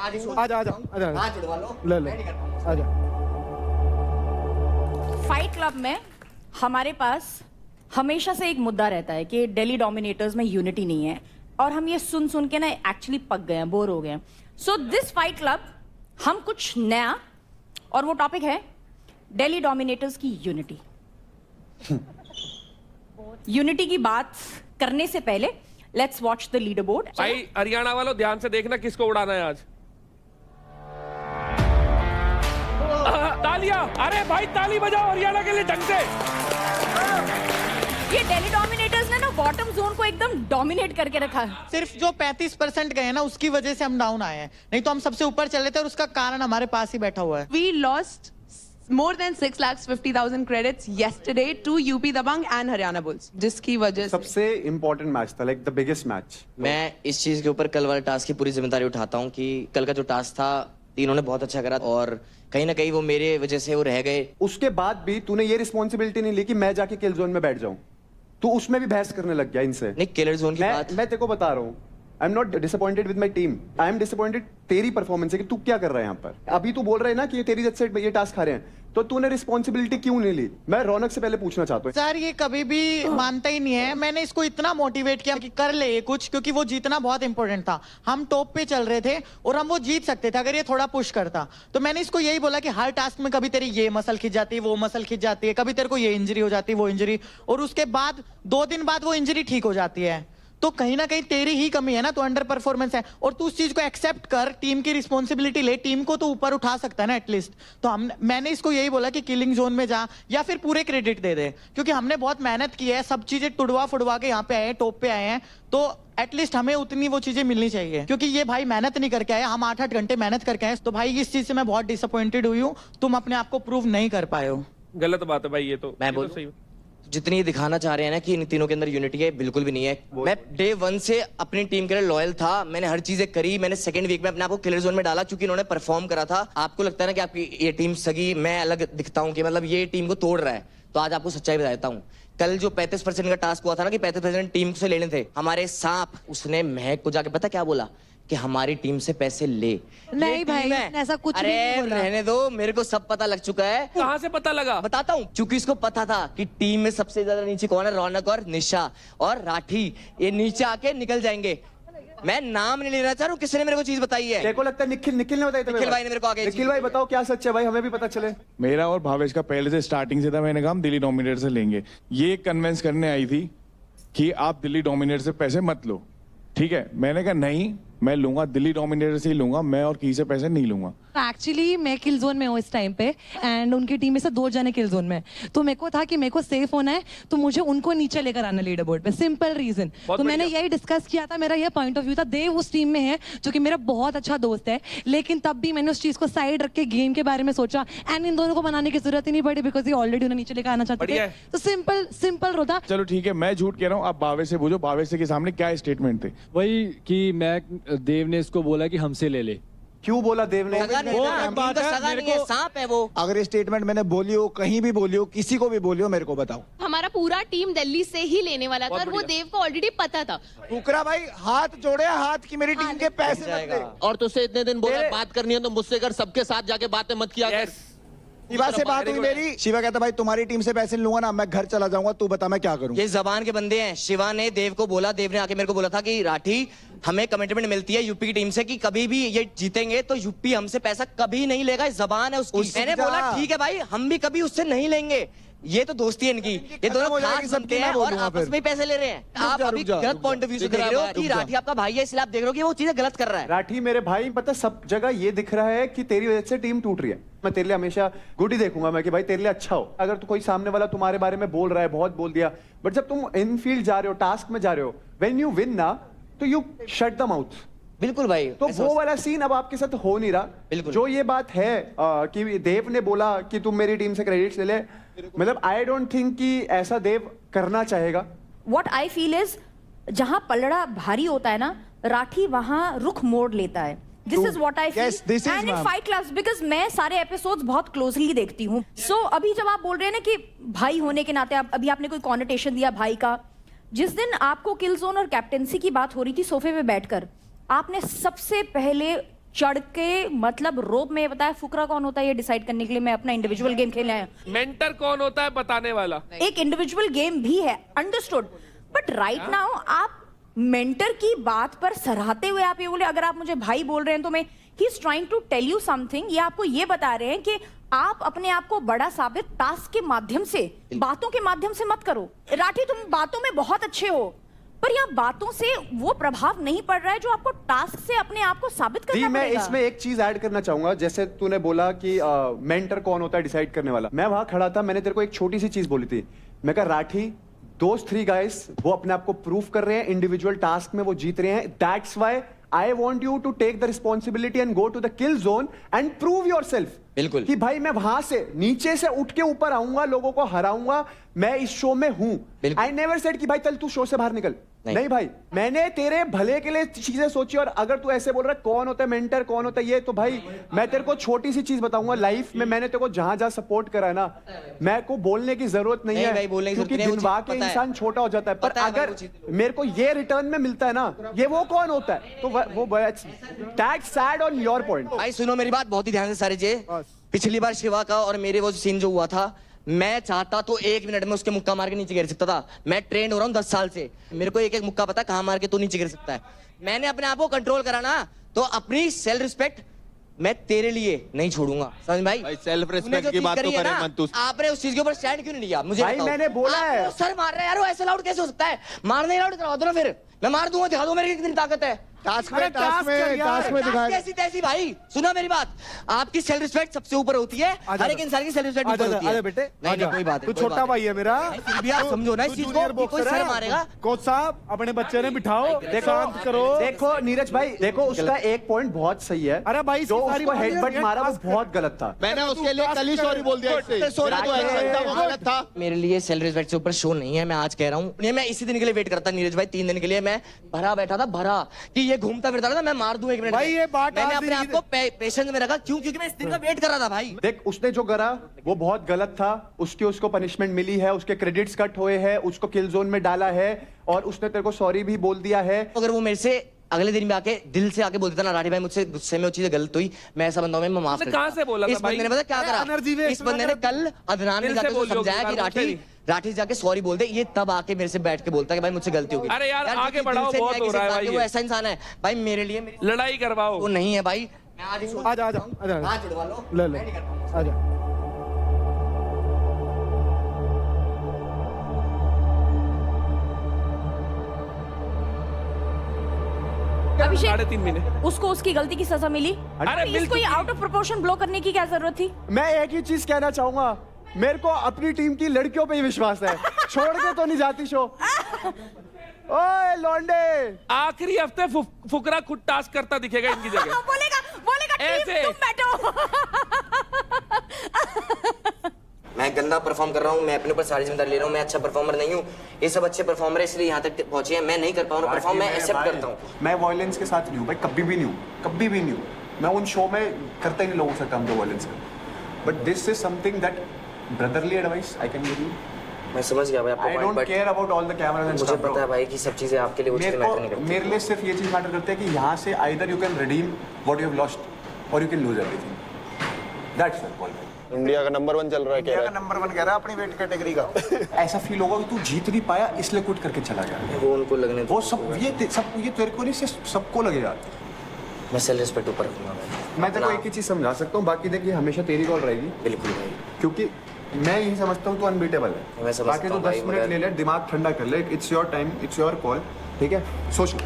आजा जुड़वा लो। ले ले आजा। फाइट क्लब में हमारे पास हमेशा से एक मुद्दा रहता है कि दिल्ली डोमिनेटर्स में यूनिटी नहीं है, और हम ये सुन सुन के ना एक्चुअली पक गए हैं, बोर हो गए हैं। सो दिस फाइट क्लब हम कुछ नया, और वो टॉपिक है दिल्ली डोमिनेटर्स की यूनिटी। यूनिटी की बात करने से पहले let's watch the leader board. भाई हरियाणा वालों ध्यान से देखना किसको उड़ाना है आज। तालियां, अरे भाई ताली बजाओ हरियाणा के लिए ढंग से। ये दिल्ली डोमिनेटर्स ने ना बॉटम जोन को एकदम डोमिनेट करके रखा है। सिर्फ जो 35% गए ना उसकी वजह से हम डाउन आए हैं, नहीं तो हम सबसे ऊपर चल रहे थे और उसका कारण हमारे पास ही बैठा हुआ है। We lost more than 6,50,000 credits yesterday to UP Dabang and Haryana Bulls, जिसकी वजह से सबसे इम्पोर्टेंट मैच था, लाइक द बिगेस्ट मैच। मैं इस चीज के ऊपर कल वाले टास्क की पूरी जिम्मेदारी उठाता हूँ कि कल का जो टास्क था तीनों ने बहुत अच्छा करा, और कहीं ना कहीं वो मेरे वजह से वो रह गए। उसके बाद भी तूने ये रिस्पॉन्सिबिलिटी नहीं ली कि मैं जाके किल जोन में बैठ जाऊं, तू उसमें भी बहस करने लग गया इनसे। नहीं, किलर जोन की बात मैं तेरे को बता रहा हूँ, I am not disappointed with my team, I am disappointed तेरी परफॉर्मेंस है कि तू क्या कर रहा है यहाँ पर। अभी तू बोल रहा है ना कि ये तेरी वजह से ये टास्क हारे हैं, तो तूने रिस्पॉन्सिबिलिटी क्यों नहीं ली? मैं रौनक से पहले पूछना चाहता हूँ। सर ये कभी भी मानता ही नहीं है। मैंने इसको इतना मोटिवेट किया कि कर ले ये कुछ, क्योंकि वो जीतना बहुत इंपॉर्टेंट था। हम टॉप पे चल रहे थे और हम वो जीत सकते थे अगर ये थोड़ा पुश करता। तो मैंने इसको यही बोला कि हर टास्क में कभी तेरी ये मसल खिंच जाती है, वो मसल खिंच जाती है, कभी तेरे को ये इंजरी हो जाती है, वो इंजरी, और उसके बाद 2 दिन बाद वो इंजरी ठीक हो जाती है। तो कहीं ना कहीं तेरी ही कमी है ना, तो अंडर परफॉर्मेंस है, और तू उस चीज को एक्सेप्ट कर, टीम की रिस्पॉन्सिबिलिटी ले, टीम को तो ऊपर उठा सकता है ना एटलीस्ट। तो मैंने इसको यही बोला कि किलिंग जोन में जा या फिर पूरे क्रेडिट दे दे, क्योंकि हमने बहुत मेहनत की है, सब चीजें टुड़वा फुड़वा के यहाँ पे आए हैं, टॉप पे आए हैं, तो एटलीस्ट हमें उतनी वो चीजें मिलनी चाहिए। क्योंकि ये भाई मेहनत नहीं करके आए, हम 8-8 घंटे मेहनत करके आए। तो भाई इस चीज से मैं बहुत डिसअपॉइंटेड हुई हूँ, तुम अपने आप को प्रूव नहीं कर पाए हो। गलत बात है भाई, ये तो मैं ये तो बोलूं? सही। जितनी दिखाना चाह रहे हैं ना कि इन तीनों के अंदर यूनिटी है, बिल्कुल भी नहीं है। मैं डे 1 से अपनी टीम के लिए लॉयल था, मैंने हर चीजें करी। मैंने सेकंड वीक में अपने आप को किलर जोन में डाला क्योंकि इन्होंने परफॉर्म करा था। आपको लगता है ना कि आपकी ये टीम सगी, मैं अलग दिखता हूँ कि मतलब ये टीम को तोड़ रहा है, तो आज आपको सच्चाई बता देता हूँ। कल जो 35% का टास्क हुआ था ना कि 35% टीम से लेने थे, हमारे सांप उसने महक को जाके पता क्या बोला कि हमारी टीम से पैसे ले। नहीं भाई, ऐसा कुछ भी नहीं बोला। रहने दो, मेरे को सब पता लग चुका है। कहाँ से पता लगा? बताता हूँ, क्योंकि इसको पता था कि टीम में सबसे ज्यादा नीचे कौन है, रौनक और निशा और राठी, ये नीचे आके निकल जाएंगे। मैं नाम नहीं लेना चाह रहा हूँ, किसी ने मेरे को चीज बताई है। तेरे को लगता है निखिल ने बताई? निखिल भाई ने मेरे को आगे निखिल भाई बताओ क्या सच है भाई, हमें भी पता चले। मेरा और भावेश का पहले से स्टार्टिंग से था, मैंने कहा हम दिल्ली डोमिनेटर से लेंगे। ये कन्विंस करने आई थी कि आप दिल्ली डोमिनेटर से पैसे मत लो, ठीक है। मैंने कहा नहीं, मैं लूंगा, दिल्ली डोमिनेटर से ही लूंगा, मैं और किसी से पैसे नहीं लूंगा। एक्चुअली मैं किल जोन में हूँ इस टाइम पे, एंड उनकी टीम में से 2 जने किल जोन में, तो मेरे को था कि मेरे को सेफ होना है, तो मुझे उनको नीचे लेकर आना लीडर बोर्ड पे, सिंपल रीजन। तो मैंने यही डिस्कस किया था, मेरा यह पॉइंट ऑफ व्यू था। देव उस टीम में है जो कि मेरा बहुत अच्छा दोस्त है, लेकिन तब भी मैंने उस चीज को साइड रख के गेम के बारे में सोचा, एंड इन दोनों को बनाने की जरूरत ही नहीं पड़ी, बिकॉज ये ऑलरेडी उन्हें नीचे लेकर आना चाहते थे। तो सिंपल रोता। चलो ठीक है, मैं झूठ कह रहा हूँ, आप भावेश से पूछो, भावेश के सामने क्या स्टेटमेंट थे। वही कि मैं देव ने इसको बोला कि हमसे ले ले। क्यों बोला देव ने? सांप है वो। अगर ये स्टेटमेंट मैंने बोली हो, कहीं भी बोली हो, किसी को भी बोली हो, मेरे को बताओ। हमारा पूरा टीम दिल्ली से ही लेने वाला था और वो देव को ऑलरेडी पता था। फुकरा भाई हाथ जोड़े, हाथ की मेरी टीम के पैसे मत दे। और तुझसे इतने दिन बोला बात करनी है तो मुझसे कर, सबके साथ जाके बातें मत किया कर। शिवा से बात हुई मेरी, शिवा कहता भाई तुम्हारी टीम से पैसे लूंगा ना, मैं घर चला जाऊंगा, तू बता मैं क्या करूं। ये जबान के बंदे हैं। शिवा ने देव को बोला, देव ने आके मेरे को बोला था कि राठी हमें कमिटमेंट मिलती है यूपी की टीम से कि कभी भी ये जीतेंगे तो यूपी हमसे पैसा कभी नहीं लेगा, जबान है उसकी। मैंने बोला ठीक है भाई, हम भी कभी उससे नहीं लेंगे, ये तो दोस्ती है इनकी, ये दोनों खास बनते हैं और आपस में पैसे ले रहे हैं। आप अभी गलत पॉइंट ऑफ व्यू से देख रहे हो कि राठी आपका भाई है, इसलिए आप देख रहे हो कि वो चीजें गलत कर रहा है। राठी मेरे भाई, पता सब जगह ये दिख रहा है कि तेरी वजह से टीम टूट रही है। मैं तेरे लिए हमेशा गुड ही देखूंगा मैं कि भाई तेरे लिए अच्छा हो। अगर तो कोई सामने वाला तुम्हारे बारे में बोल रहा है, बहुत बोल दिया, बट जब तुम इन फील्ड जा रहे हो, टास्क में जा रहे हो, व्हेन यू विन ना, तो यू शट द माउथ। बिल्कुल भाई, तो वो वाला सीन अब आपके साथ हो नहीं रहा। बिल्कुल। जो ये बात है कि देव ने बोला कि तुम मेरी टीम से क्रेडिट्स ले ले, मतलब आई डोंट थिंक कि ऐसा देव करना चाहेगा। व्हाट आई फील इज, जहां पलड़ा भारी होता है ना, राठी वहां रुख मोड़ लेता है। This is what I feel and in fight clubs, because मैं सारे एपिसोड्स बहुत क्लोजली देखती हूँ। सो अभी जब आप बोल रहे हैं ना कि भाई होने के नाते, अभी आपने कोई कॉनोटेशन दिया भाई का, जिस दिन आपको किल जोन और कैप्टेंसी की बात हो रही थी सोफे पे बैठकर, आपने सबसे पहले चढ़ के मतलब रोप में बताया फुकरा कौन होता है ये डिसाइड करने के लिए मैं अपना इंडिविजुअल गेम खेलने आया हूं। मेंटर कौन होता है बताने वाला। एक इंडिविजुअल गेम भी है, अंडरस्टूड, बट राइट नाउ आप मेंटर की बात पर सराहते हुए आप ये बोले, अगर आप मुझे भाई बोल रहे हैं तो मैं he is trying to tell you something, ये आपको ये बता रहे हैं कि आप अपने आप को बड़ा साबित टास्क के माध्यम से, बातों के माध्यम से मत करो। राठी तुम बातों में बहुत अच्छे हो, पर यहाँ बातों से वो प्रभाव नहीं पड़ रहा है जो आपको टास्क से अपने आप को साबित करना मैं पड़ेगा। इसमें एक चीज ऐड करना चाहूंगा, जैसे तूने बोला कि मेंटर कौन होता है डिसाइड करने वाला। मैं वहां खड़ा था, मैंने तेरे को एक छोटी सी चीज बोली थी, मैं कहा राठी दोस्त 3 गाइस वो अपने आप को प्रूव कर रहे हैं, इंडिविजुअल टास्क में वो जीत रहे हैं, that's why I want you to take the responsibility and go to the kill zone and prove yourself. बिल्कुल कि भाई मैं वहां से नीचे से उठ के ऊपर आऊंगा, लोगों को हराऊंगा, मैं इस शो में हूं। आई नेवर सेड कि भाई चल तू शो से बाहर निकल, नहीं भाई, मैंने तेरे भले के लिए चीजें सोची। और अगर तू ऐसे बोल रहा है कौन होता है मेंटर, कौन होता है ये, तो भाई मैं तेरे को छोटी सी चीज बताऊंगा, लाइफ में मैंने तेरे को जहां जहां सपोर्ट करा है ना, मैं को बोलने की जरूरत नहीं है क्योंकि दिनवा के इंसान छोटा हो जाता है, पर अगर मेरे को ये रिटर्न में मिलता है ना, ये वो कौन होता है, तो वो that's sad on your point. भाई सुनो मेरी बात बहुत ही ध्यान से सारे जे, पिछली बार शिवा का और मेरे वो सीन जो हुआ था, मैं चाहता तो 1 मिनट में उसके मुक्का मार के नीचे गिर सकता था। मैं ट्रेंड हो रहा हूँ 10 साल से, मेरे को एक एक मुक्का पता कहां मार के तो नीचे गिर सकता है। मैंने अपने आप को कंट्रोल करा ना, तो अपनी सेल्फ रिस्पेक्ट मैं तेरे लिए नहीं छोड़ूंगा, समझ भाई सेल्फ रिस्पेक्ट की बात तो करे मत तू। आपने उस चीज के ऊपर स्टैंड क्यों नहीं लिया मुझे भाई मैंने बोला है सर मार रहा है यार, वो ऐसे लाउड कैसे हो सकता है, मारने लाउड करवा दो ना, फिर मैं मार दूंगा, दिखा दो मेरी कितनी ताकत है। टास्क में दिखाया। कैसी तैसी भाई, सुना मेरी बात, आपकी सेल्फ रिस्पेक्ट सबसे ऊपर होती है, हर एक इंसान की सेल्फ रिस्पेक्ट ऊपर होती है। बेटे नहीं नहीं कोई बात तू छोटा भाई है मेरा, फिर भी आप समझो ना इस चीज को कि कोई सर मारेगा। कोच साहब अपने बच्चे ने बिठाओ, शांत करो। देखो नीरज भाई, देखो उसका एक पॉइंट बहुत सही है, अरे भाई जो उसको हेडबट मारा वो बहुत गलत था। मैंने उसके लिए कल ही सॉरी बोल दिया, वो गलत था। मेरे लिए सेल्फ रिस्पेक्ट से ऊपर शो नहीं है, मैं आज कह रहा हूँ। मैं इसी दिन के लिए वेट करता नीरज भाई, 3 दिन के लिए मैं भरा बैठा था, भरा कि ये घूमता फिरता था, मैं मार दूं 1 मिनट भाई, ये बात मैंने आज अपने आप को पेशेंस में रखा, क्यों? क्योंकि मैं इस दिन का वेट कर रहा था भाई। देख उसने जो करा वो बहुत गलत था, उसको पनिशमेंट मिली है, उसके क्रेडिट्स कट हुए हैं, उसको किल जोन में डाला है, और उसने तेरे को सॉरी भी बोल दिया है। अगर वो मेरे से अगले दिन में आके दिल से आके बोलता ना, राठी भाई मुझसे गुस्से में वो चीजें गलत हुई, मैं ऐसा बंदा हूं, मैं माफ कर। कहां से बोला था इस बंदे ने पता क्या करा, इस बंदे ने कल अदनान ने जाके उसको समझाया कि राठी जाके सॉरी बोल दे, ये तब आके मेरे से बैठ के बोलता है कि भाई मुझसे गलती हो गई। अरे यार आगे बढ़ाओ, बहुत हो रहा है भाई, वो ऐसा इंसान है भाई, मेरे लिए लड़ाई करवाओ, वो नहीं है भाई। मैं आज आजा आजा आजा, हाथ जुड़वा लो, ले ले, आजा। अभिषेक 3.5 महीने उसको उसकी गलती की सजा मिली, अरे इसको ये आउट ऑफ प्रोपोर्शन ब्लो करने की क्या जरूरत थी? मैं एक ही चीज कहना चाहूंगा, मेरे को अपनी टीम की लड़कियों पे ही विश्वास है, छोड़ के तो नहीं जाती शो। ओए लौंडे, आखिरी हफ्ते फुकरा खुद टास्क करता दिखेगा इनकी जगह। बोलेगा ऐसे। टीम तुम बैठो। मैं गंदा परफॉर्म कर रहा हूँ, मैं अपने ऊपर सारी जिम्मेदारी ले रहा हूँ, मैं अच्छा परफॉर्मर नहीं हूँ, ये सब अच्छे परफॉर्मर है इसलिए यहाँ तक पहुंचे हैं, मैं नहीं कर पाऊँ परफॉर्म, मैं एक्सेप्ट करता हूँ। मैं वायलेंस के साथ नहीं हूँ भाई, कभी भी नहीं हूँ, कभी भी नहीं हूँ। मैं उन शो में करता ही नहीं लोगों से काम, जो वायलेंस का। But this is something that brotherly advice I can give you. मैं समझ गया भाई आपका I don't care about all the cameras and मुझे पता है भाई कि सब चीजें आपके लिए वो चीजें मैटर नहीं करती। मेरे लिए सिर्फ ये चीज मैटर करती है कि यहाँ से either you can redeem what you have lost और you can lose everything, that's it. Ball India का नंबर 1 चल रहा है, इंडिया का नंबर 1 कह रहा है अपनी वेट कैटेगरी का। ऐसा फील होगा कि तू जीत नहीं पाया इसलिए क्विट करके चला गया। वो उनको लगने वो सब ये तेरे को नहीं, सिर्फ सबको लगेगा। मैं सेल्फ रिस्पेक्ट ऊपर रखूंगा मैं तेरे को एक ही चीज समझा सकता हूँ, बाकी देखिए हमेशा तेरी कॉल रहेगी। बिल्कुल भाई, क्योंकि मैं यही समझता हूँ तू अनबीटेबल है। बाकी तू 10 मिनट ले ले, दिमाग ठंडा कर ले, it's your time, it's your call, ठीक है? सोच लो।